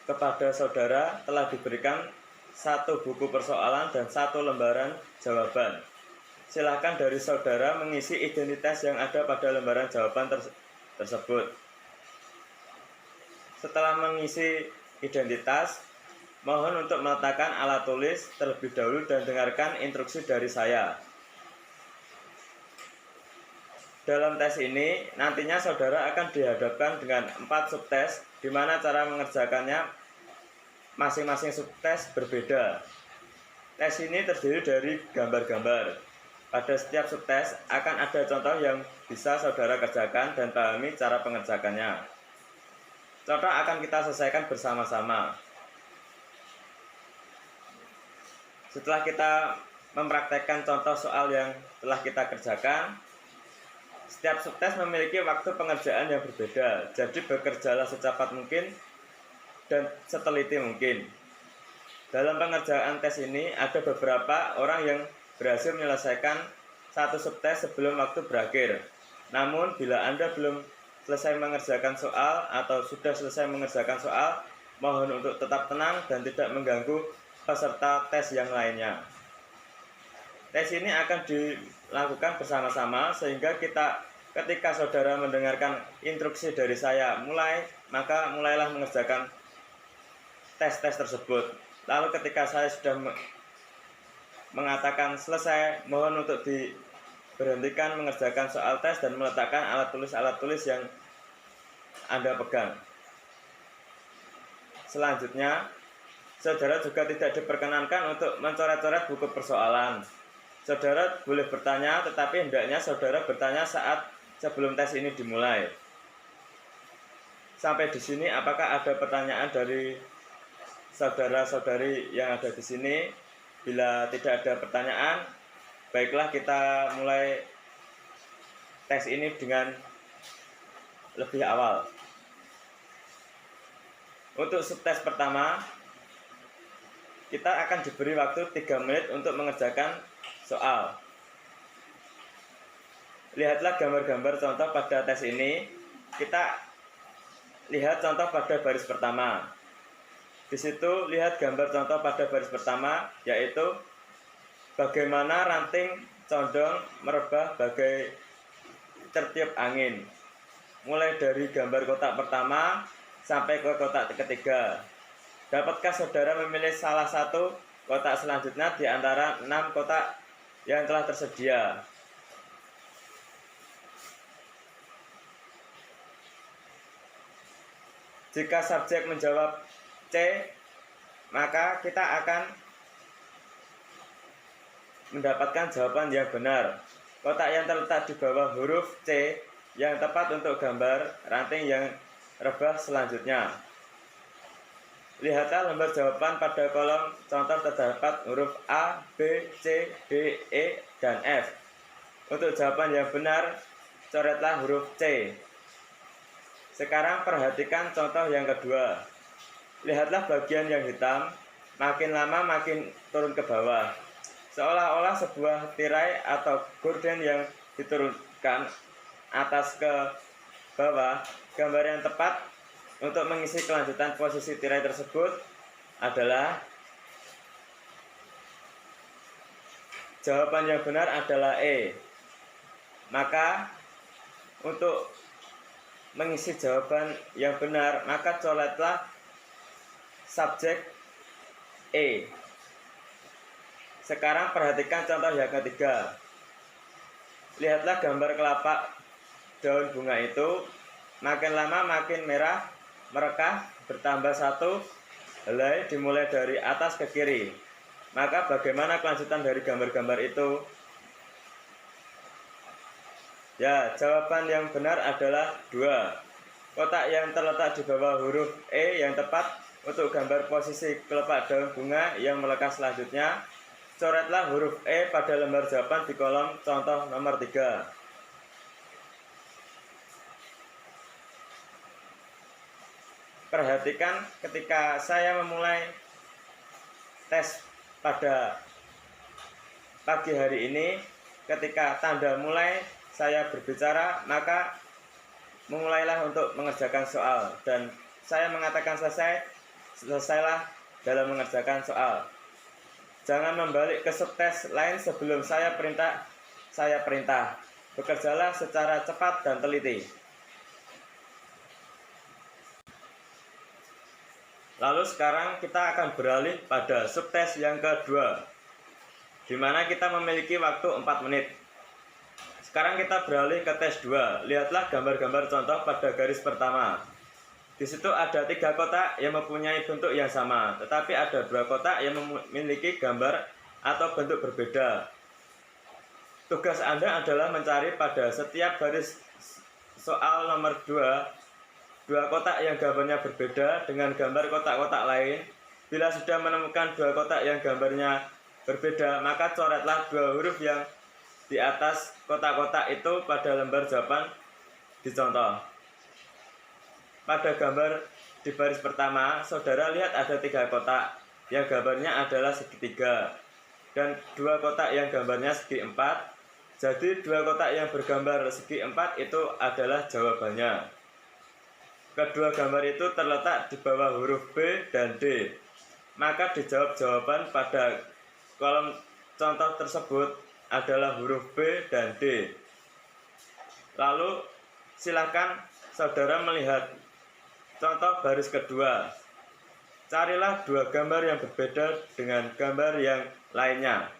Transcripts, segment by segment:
kepada saudara telah diberikan satu buku persoalan dan satu lembaran jawaban. Silakan dari saudara mengisi identitas yang ada pada lembaran jawaban tersebut. Setelah mengisi identitas, mohon untuk meletakkan alat tulis terlebih dahulu dan dengarkan instruksi dari saya. Dalam tes ini, nantinya saudara akan dihadapkan dengan 4 subtes, di mana cara mengerjakannya masing-masing subtes berbeda. Tes ini terdiri dari gambar-gambar. Pada setiap subtes akan ada contoh yang bisa saudara kerjakan dan pahami cara pengerjakannya. Contoh akan kita selesaikan bersama-sama. Setelah kita mempraktekkan contoh soal yang telah kita kerjakan, setiap subtes memiliki waktu pengerjaan yang berbeda, jadi bekerjalah secepat mungkin dan seteliti mungkin. Dalam pengerjaan tes ini ada beberapa orang yang berhasil menyelesaikan satu subtes sebelum waktu berakhir. Namun bila Anda belum selesai mengerjakan soal atau sudah selesai mengerjakan soal, mohon untuk tetap tenang dan tidak mengganggu peserta tes yang lainnya. Tes ini akan dilakukan bersama-sama sehingga ketika saudara mendengarkan instruksi dari saya maka mulailah mengerjakan tes-tes tersebut. Lalu ketika saya sudah mengatakan selesai, mohon untuk diberhentikan mengerjakan soal tes dan meletakkan alat tulis yang Anda pegang. Selanjutnya, saudara juga tidak diperkenankan untuk mencoret-coret buku persoalan. Saudara boleh bertanya, tetapi hendaknya saudara bertanya saat sebelum tes ini dimulai. Sampai di sini, apakah ada pertanyaan dari saudara-saudari yang ada di sini? Bila tidak ada pertanyaan, baiklah kita mulai tes ini dengan lebih awal. Untuk subtes pertama, kita akan diberi waktu 3 menit untuk mengerjakan soal. Lihatlah gambar-gambar contoh pada tes ini. Kita lihat contoh pada baris pertama. Di situ lihat gambar contoh pada baris pertama, yaitu bagaimana ranting condong merebah bagai tertiup angin. Mulai dari gambar kotak pertama sampai ke kotak ketiga. Dapatkah saudara memilih salah satu kotak selanjutnya di antara 6 kotak yang telah tersedia? Jika subjek menjawab C, maka kita akan mendapatkan jawaban yang benar. Kotak yang terletak di bawah huruf C yang tepat untuk gambar ranting yang rebah selanjutnya. Lihatlah lembar jawaban pada kolom contoh terdapat huruf A, B, C, D, E, dan F. Untuk jawaban yang benar, coretlah huruf C. Sekarang perhatikan contoh yang kedua. Lihatlah bagian yang hitam, makin lama makin turun ke bawah. Seolah-olah sebuah tirai atau gorden yang diturunkan atas ke bawah. Gambar yang tepat untuk mengisi kelanjutan posisi tirai tersebut adalah jawaban yang benar adalah E. Maka untuk mengisi jawaban yang benar, maka coretlah subjek E. Sekarang perhatikan contoh yang ketiga. Lihatlah gambar kelapa daun bunga itu, makin lama makin merah, merekah, bertambah 1 helai dimulai dari atas ke kiri. Maka bagaimana kelanjutan dari gambar-gambar itu? Ya, jawaban yang benar adalah 2. Kotak yang terletak di bawah huruf E yang tepat untuk gambar posisi kelopak daun bunga yang melekat selanjutnya, coretlah huruf E pada lembar jawaban di kolom contoh nomor 3. Perhatikan ketika saya memulai tes pada pagi hari ini, ketika tanda mulai saya berbicara, maka memulailah untuk mengerjakan soal dan saya mengatakan selesai, selesailah dalam mengerjakan soal. Jangan membalik ke subtes lain sebelum saya perintah. Bekerjalah secara cepat dan teliti. Lalu sekarang kita akan beralih pada subtes yang kedua, di mana kita memiliki waktu 4 menit. Sekarang kita beralih ke tes 2. Lihatlah gambar-gambar contoh pada garis pertama. Di situ ada 3 kotak yang mempunyai bentuk yang sama, tetapi ada 2 kotak yang memiliki gambar atau bentuk berbeda. Tugas Anda adalah mencari pada setiap garis soal nomor 2 kotak yang gambarnya berbeda dengan gambar kotak-kotak lain. Bila sudah menemukan 2 kotak yang gambarnya berbeda, maka coretlah 2 huruf yang di atas kotak-kotak itu pada lembar jawaban dicontoh. Pada gambar di baris pertama, saudara lihat ada 3 kotak yang gambarnya adalah segitiga dan 2 kotak yang gambarnya segi 4. Jadi 2 kotak yang bergambar segi 4 itu adalah jawabannya. Kedua gambar itu terletak di bawah huruf B dan D. Maka dijawab jawaban pada kolom contoh tersebut adalah huruf B dan D. Lalu silakan saudara melihat contoh baris kedua. Carilah 2 gambar yang berbeda dengan gambar yang lainnya.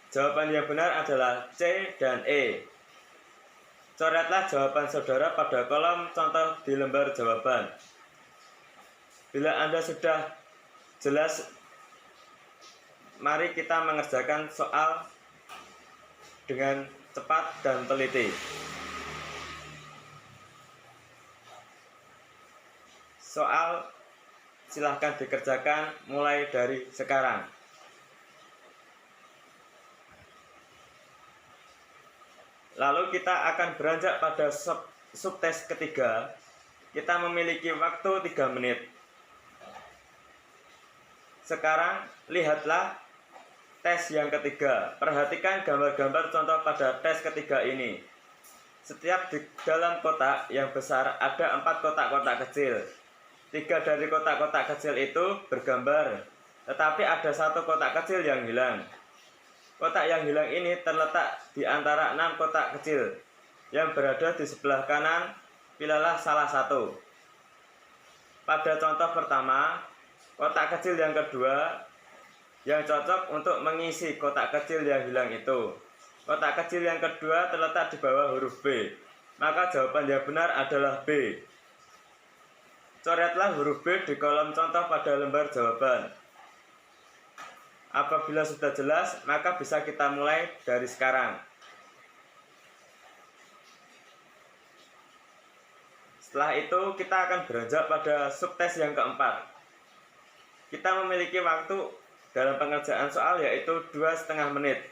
Jawaban yang benar adalah C dan E. Coretlah jawaban saudara pada kolom contoh di lembar jawaban. Bila Anda sudah jelas, mari kita mengerjakan soal dengan cepat dan teliti. Soal silahkan dikerjakan mulai dari sekarang. Lalu kita akan beranjak pada subtes ketiga. Kita memiliki waktu 3 menit. Sekarang lihatlah tes yang ketiga. Perhatikan gambar-gambar contoh pada tes ketiga ini. Setiap di dalam kotak yang besar ada 4 kotak-kotak kecil. 3 dari kotak-kotak kecil itu bergambar, tetapi ada 1 kotak kecil yang hilang. Kotak yang hilang ini terletak di antara 6 kotak kecil yang berada di sebelah kanan. Pilihlah salah satu. Pada contoh pertama, kotak kecil yang kedua yang cocok untuk mengisi kotak kecil yang hilang itu. Kotak kecil yang kedua terletak di bawah huruf B. Maka jawaban yang benar adalah B. Coretlah huruf B di kolom contoh pada lembar jawaban. Apabila sudah jelas, maka bisa kita mulai dari sekarang. Setelah itu kita akan beranjak pada subtes yang keempat. Kita memiliki waktu dalam pengerjaan soal yaitu 2,5 menit.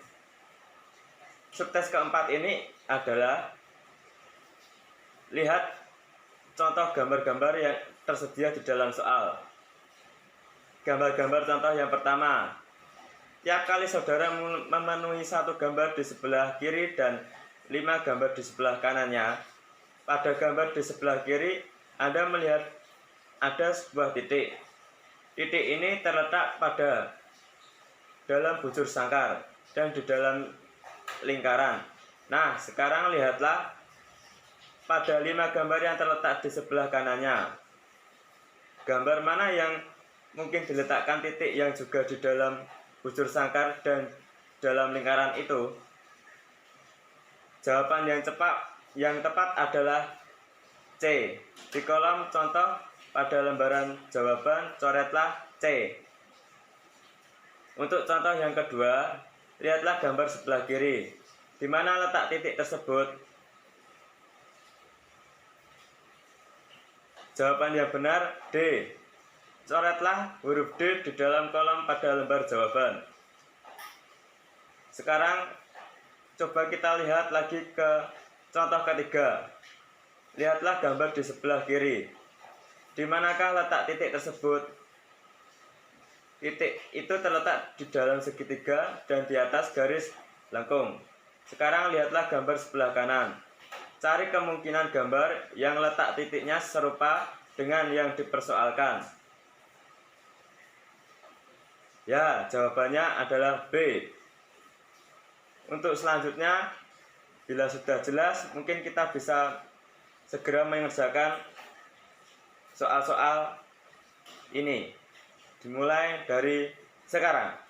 Subtes keempat ini adalah lihat contoh gambar-gambar yang tersedia di dalam soal. Gambar-gambar contoh yang pertama. Tiap kali saudara memenuhi 1 gambar di sebelah kiri dan 5 gambar di sebelah kanannya, pada gambar di sebelah kiri Anda melihat ada sebuah titik. Titik ini terletak pada dalam bujur sangkar dan di dalam lingkaran. Nah, sekarang lihatlah pada 5 gambar yang terletak di sebelah kanannya. Gambar mana yang mungkin diletakkan titik yang juga di dalam bujur sangkar dan dalam lingkaran itu? Jawaban yang tepat adalah C. Di kolom contoh pada lembaran jawaban coretlah C. Untuk contoh yang kedua, lihatlah gambar sebelah kiri. Di mana letak titik tersebut? Jawaban yang benar D. Coretlah huruf D di dalam kolom pada lembar jawaban. Sekarang coba kita lihat lagi ke contoh ketiga. Lihatlah gambar di sebelah kiri. Di manakah letak titik tersebut? Titik itu terletak di dalam segitiga dan di atas garis lengkung. Sekarang lihatlah gambar sebelah kanan. Cari kemungkinan gambar yang letak titiknya serupa dengan yang dipersoalkan. Ya, jawabannya adalah B. Untuk selanjutnya, bila sudah jelas, mungkin kita bisa segera mengerjakan soal-soal ini. Dimulai dari sekarang.